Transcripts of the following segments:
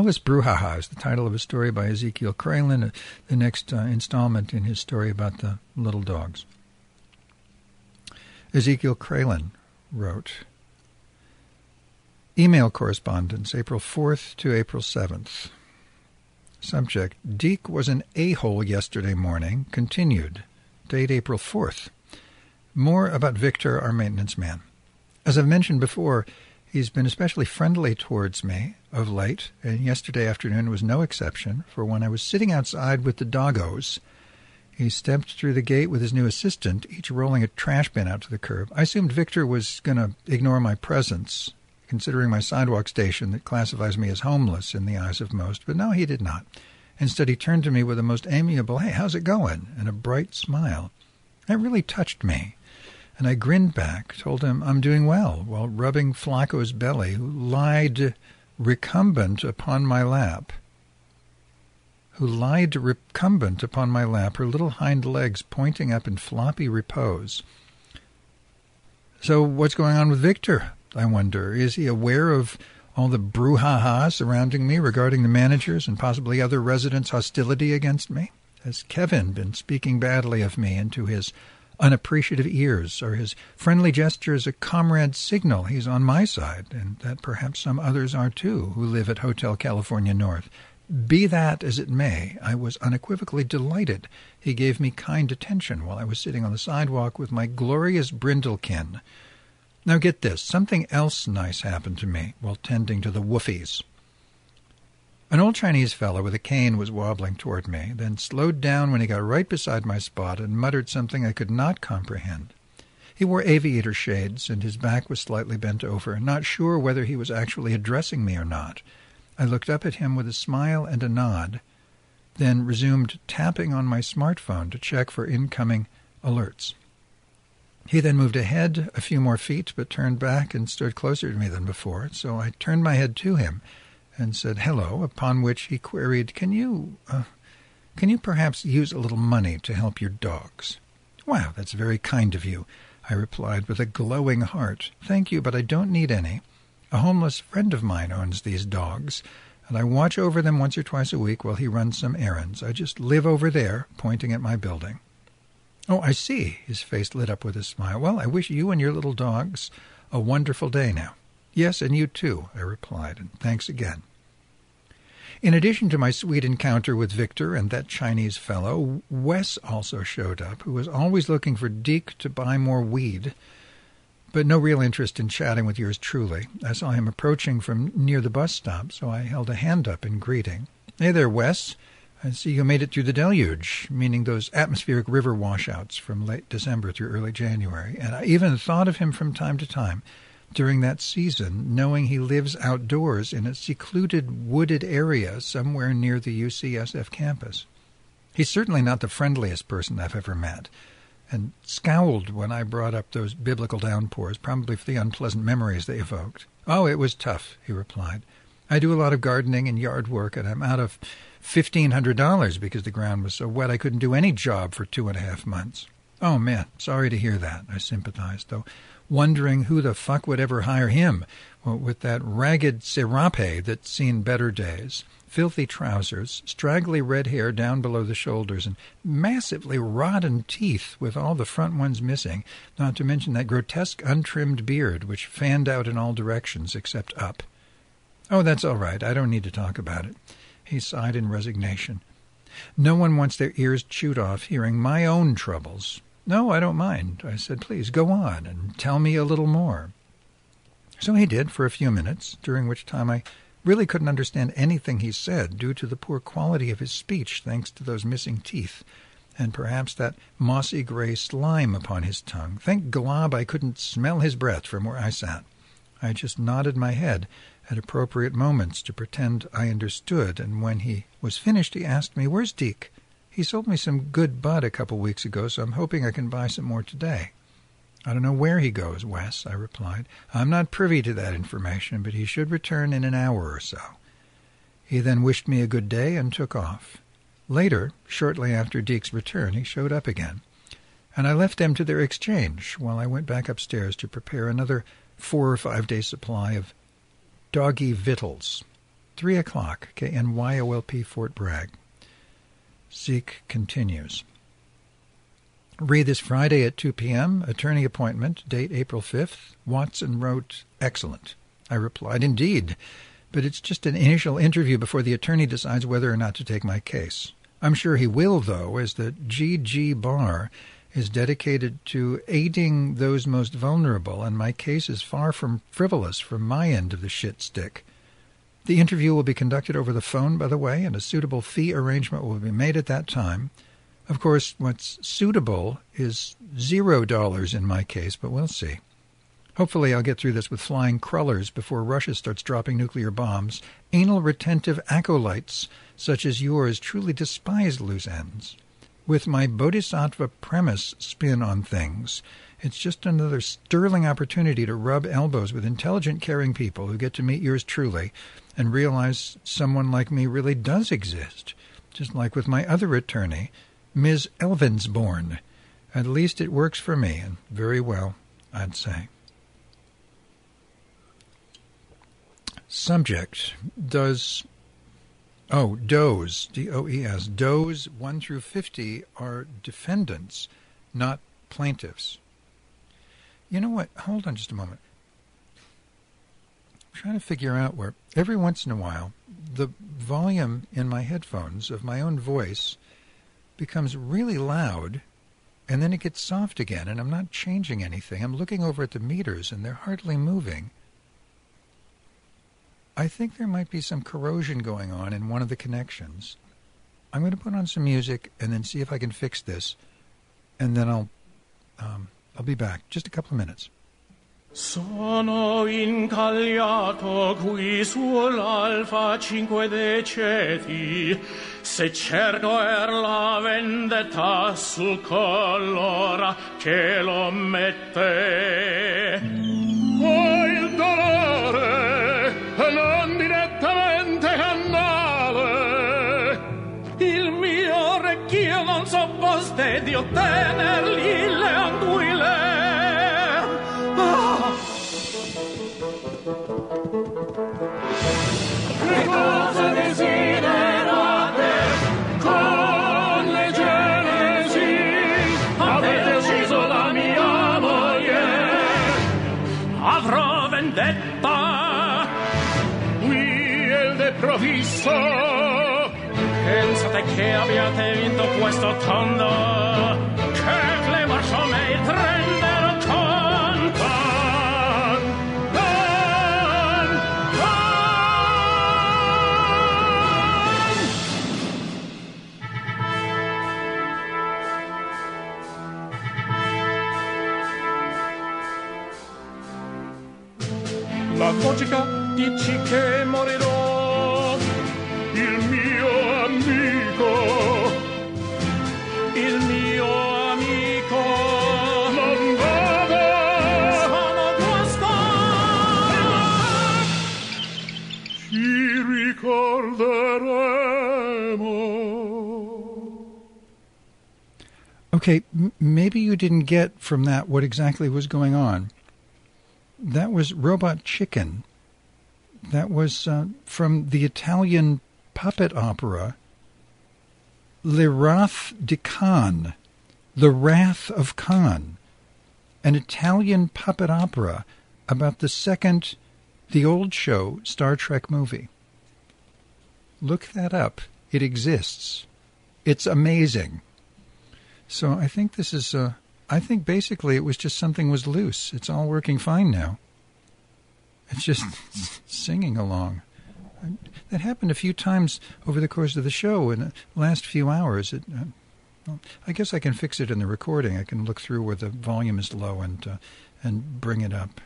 This Brouhaha is the title of a story by Ezekiel Kralin, the next installment in his story about the little dogs. Ezekiel Kralin wrote, Email correspondence, April 4th to April 7th. Subject, Deke was an a-hole yesterday morning. Continued. Date April 4th. More about Victor, our maintenance man. As I've mentioned before, he's been especially friendly towards me of late, and yesterday afternoon was no exception, for when I was sitting outside with the doggos, he stepped through the gate with his new assistant, each rolling a trash bin out to the curb. I assumed Victor was going to ignore my presence, considering my sidewalk station that classifies me as homeless in the eyes of most, but no, he did not. Instead, he turned to me with a most amiable, "Hey, how's it going?" and a bright smile. That really touched me, and I grinned back, told him I'm doing well, while rubbing Flacco's belly, who lied recumbent upon my lap. Her little hind legs pointing up in floppy repose. So what's going on with Victor, I wonder? Is he aware of all the brouhaha surrounding me regarding the managers and possibly other residents' hostility against me? Has Kevin been speaking badly of me into his unappreciative ears? Are his friendly gestures a comrade's signal he's on my side, and that perhaps some others are too, who live at Hotel California North? Be that as it may, I was unequivocally delighted he gave me kind attention while I was sitting on the sidewalk with my glorious Brindlekin. Now get this, something else nice happened to me while tending to the woofies. An old Chinese fellow with a cane was wobbling toward me, then slowed down when he got right beside my spot and muttered something I could not comprehend. He wore aviator shades, and his back was slightly bent over, not sure whether he was actually addressing me or not. I looked up at him with a smile and a nod, then resumed tapping on my smartphone to check for incoming alerts. He then moved ahead a few more feet, but turned back and stood closer to me than before, so I turned my head to him and said hello, upon which he queried, Can you perhaps use a little money to help your dogs?" "Wow, that's very kind of you," I replied with a glowing heart. "Thank you, but I don't need any. A homeless friend of mine owns these dogs, and I watch over them once or twice a week while he runs some errands. I just live over there," pointing at my building. "Oh, I see." His face lit up with a smile. "Well, I wish you and your little dogs a wonderful day now." "Yes, and you too," I replied, "and thanks again." In addition to my sweet encounter with Victor and that Chinese fellow, Wes also showed up, who was always looking for Deke to buy more weed, but no real interest in chatting with yours truly. I saw him approaching from near the bus stop, so I held a hand up in greeting. "Hey there, Wes. I see you made it through the deluge," meaning those atmospheric river washouts from late December through early January, and I even thought of him from time to time during that season, knowing he lives outdoors in a secluded wooded area somewhere near the UCSF campus. He's certainly not the friendliest person I've ever met, and scowled when I brought up those biblical downpours, probably for the unpleasant memories they evoked. "Oh, it was tough," he replied. "I do a lot of gardening and yard work, and I'm out of $1,500 because the ground was so wet I couldn't do any job for 2.5 months. "Oh, man, sorry to hear that," I sympathized, though wondering who the fuck would ever hire him, with that ragged serape that's seen better days, filthy trousers, straggly red hair down below the shoulders, and massively rotten teeth with all the front ones missing, not to mention that grotesque untrimmed beard which fanned out in all directions except up. "Oh, that's all right. I don't need to talk about it." He sighed in resignation. "No one wants their ears chewed off hearing my own troubles." "No, I don't mind," I said. "Please, go on and tell me a little more." So he did for a few minutes, during which time I really couldn't understand anything he said due to the poor quality of his speech thanks to those missing teeth, and perhaps that mossy gray slime upon his tongue. Thank glob I couldn't smell his breath from where I sat. I just nodded my head at appropriate moments to pretend I understood, and when he was finished he asked me, "Where's Deke? He sold me some good bud a couple weeks ago, so I'm hoping I can buy some more today." "I don't know where he goes, Wes," I replied. "I'm not privy to that information, but he should return in an hour or so." He then wished me a good day and took off. Later, shortly after Deke's return, he showed up again, and I left them to their exchange while I went back upstairs to prepare another 4 or 5 days' supply of doggy victuals. 3 o'clock, KNYOLP Fort Bragg. Zeke continues. Read this Friday at 2 p.m., attorney appointment, date April 5th. Watson wrote, excellent. I replied, indeed, but it's just an initial interview before the attorney decides whether or not to take my case. I'm sure he will, though, as the GG Bar is dedicated to aiding those most vulnerable, and my case is far from frivolous from my end of the shit stick. The interview will be conducted over the phone, by the way, and a suitable fee arrangement will be made at that time. Of course, what's suitable is $0 in my case, but we'll see. Hopefully I'll get through this with flying crullers before Russia starts dropping nuclear bombs. Anal retentive acolytes such as yours truly despise loose ends. With my bodhisattva premise spin on things, it's just another sterling opportunity to rub elbows with intelligent, caring people who get to meet yours truly and realize someone like me really does exist, just like with my other attorney, Ms. Elvinsborn. At least it works for me, and very well, I'd say. Subject, does... Oh, does, D-O-E-S. Does 1 through 50 are defendants, not plaintiffs. You know what? Hold on just a moment. I'm trying to figure out where, every once in a while, the volume in my headphones of my own voice becomes really loud, and then it gets soft again, and I'm not changing anything. I'm looking over at the meters, and they're hardly moving. I think there might be some corrosion going on in one of the connections. I'm going to put on some music and then see if I can fix this, and then I'll be back. Just a couple of minutes. Sono incagliato qui sull'Alfa 5 deceti, se certo la vendetta sul collo che lo mette. Oh, il dolore, non direttamente canale, il mio orecchio non sopposte di ottenergli le anguille. Che cosa desiderate con le genesi? Avete ucciso la mia moglie, avrò vendetta. Qui è il deprovisto. Pensate che abbiate vinto questo tondo, che le marciome prenderò conto. La logica dici che morirò, il mio amico non vada, sono guastato, ci ricorderemo. Okay, maybe you didn't get from that what exactly was going on. That was Robot Chicken. That was from the Italian puppet opera Le Wrath di Khan, The Wrath of Khan, an Italian puppet opera about the old show Star Trek movie. Look that up. It exists. It's amazing. So I think this is... I think basically it was just something was loose. It's all working fine now. It's just singing along. That happened a few times over the course of the show in the last few hours. I guess I can fix it in the recording. I can look through where the volume is low and bring it up.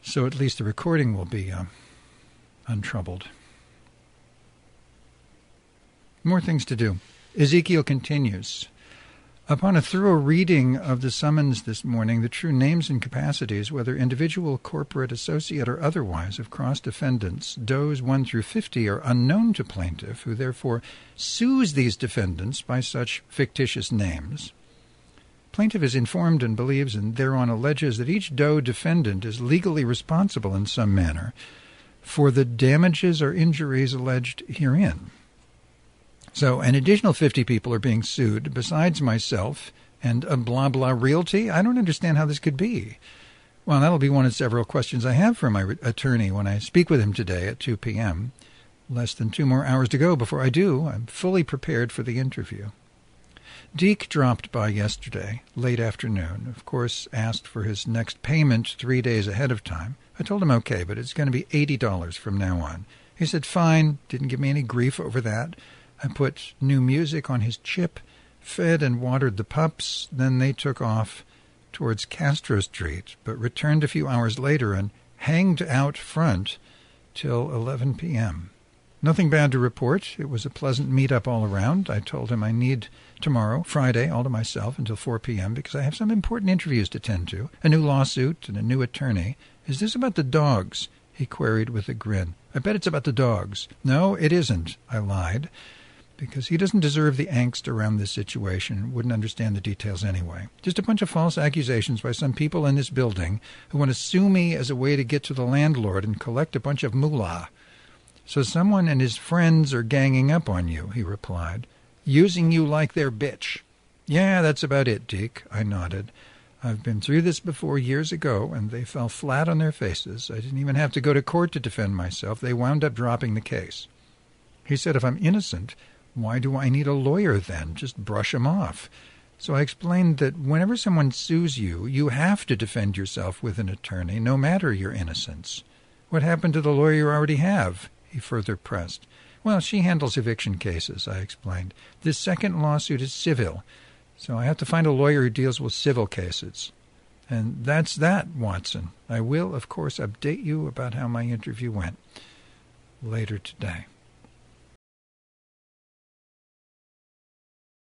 So at least the recording will be untroubled. More things to do. Ezekiel continues. Upon a thorough reading of the summons this morning, the true names and capacities, whether individual, corporate, associate, or otherwise, of cross-defendants, does 1 through 50, are unknown to plaintiff, who therefore sues these defendants by such fictitious names. Plaintiff is informed and believes and thereon alleges that each doe defendant is legally responsible in some manner for the damages or injuries alleged herein. So an additional 50 people are being sued besides myself and a blah blah realty. I don't understand how this could be. Well, that'll be one of several questions I have for my attorney when I speak with him today at 2 p.m. Less than 2 more hours to go before I do. I'm fully prepared for the interview. Deke dropped by yesterday, late afternoon. Of course, asked for his next payment 3 days ahead of time. I told him okay, but it's going to be $80 from now on. He said fine, didn't give me any grief over that. I put new music on his chip, fed and watered the pups, then they took off towards Castro Street, but returned a few hours later and hanged out front till 11 p.m. Nothing bad to report. It was a pleasant meet-up all around. I told him I need tomorrow, Friday, all to myself until 4 p.m. because I have some important interviews to tend to, a new lawsuit and a new attorney. Is this about the dogs? He queried with a grin. I bet it's about the dogs. No, it isn't, I lied, because he doesn't deserve the angst around this situation and wouldn't understand the details anyway. Just a bunch of false accusations by some people in this building who want to sue me as a way to get to the landlord and collect a bunch of moolah. So someone and his friends are ganging up on you, he replied, using you like their bitch. Yeah, that's about it, Deke, I nodded. I've been through this before years ago, and they fell flat on their faces. I didn't even have to go to court to defend myself. They wound up dropping the case. He said, if I'm innocent, why do I need a lawyer then? Just brush him off. So I explained that whenever someone sues you, you have to defend yourself with an attorney, no matter your innocence. What happened to the lawyer you already have? He further pressed. Well, she handles eviction cases, I explained. This second lawsuit is civil, so I have to find a lawyer who deals with civil cases. And that's that, Watson. I will, of course, update you about how my interview went later today.